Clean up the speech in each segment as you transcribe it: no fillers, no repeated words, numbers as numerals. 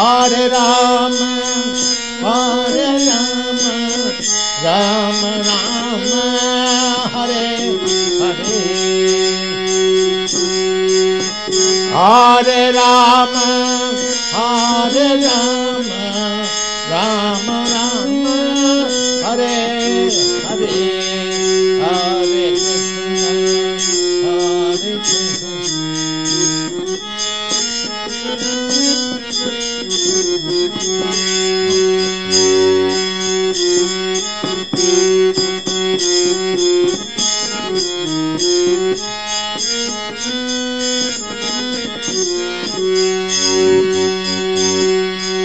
Hare Rama, Hare Rama, Rama Rama, Hare Hare. Hare Rama, Hare Rama, Rama Rama, Hare Hare. Hare Krishna, Hare Krishna.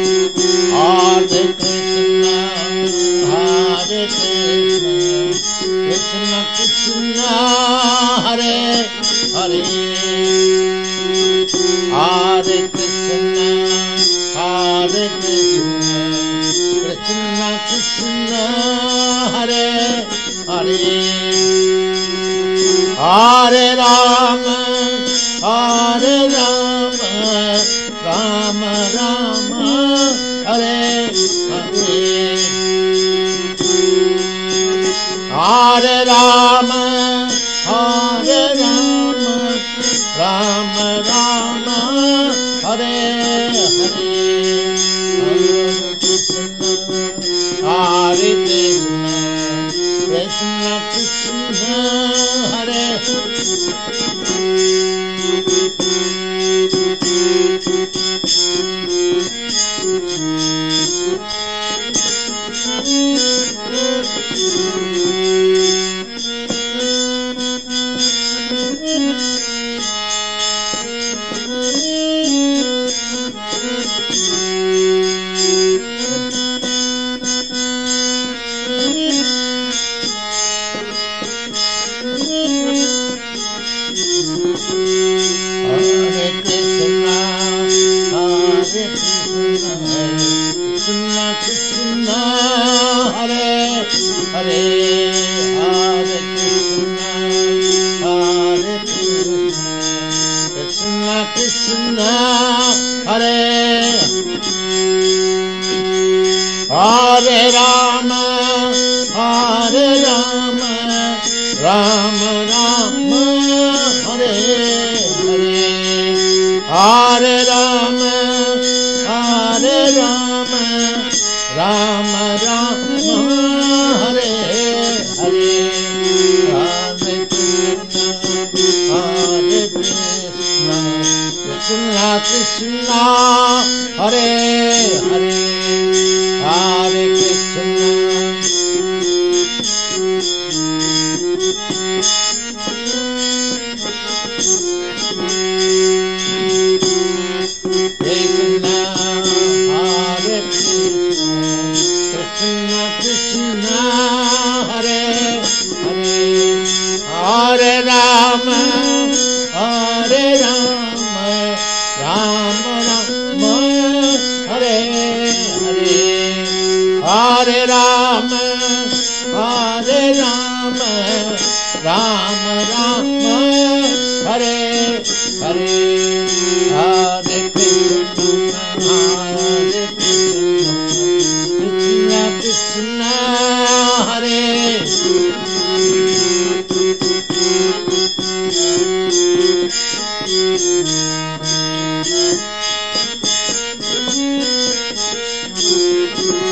Hare Krishna, Hare Krishna, Krishna Krishna, Hare Hare. Hare Krishna, Hare Krishna, Krishna Krishna, Hare Hare. Hare Rama, Hare Rama, Rama Rama, Hare Hare. Hare Rama, Hare Rama, Rama Rama, Hare Hare. Hare Krishna, Hare Krishna, Krishna Krishna, Hare Krishna, Hare Hare Rama, Hare Rama, Rama Rama, Hare Hare. Hare Rama, Hare Rama, Rama Rama, Hare Hare. Hare Krishna, Hare Krishna, Krishna Krishna, Hare Hare. Hare Krishna, Krishna, Hare Krishna, Krishna Krishna, Hare Hare. Hare Rama, Hare Rama, Rama Rama, Hare Hare. Hare Rama, Hare Rama, Rama Rama, Hare Hare. Hare Krishna, Hare Krishna, Krishna Krishna, Hare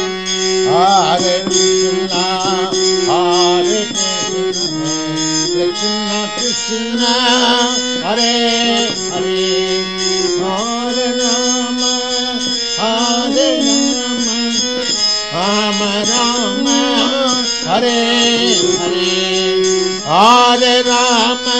Hare Krishna, Hare Krishna, Krishna Krishna, Hare Hare. Hare Rama, Hare Rama, Rama Rama, Hare Hare. Hare Rama,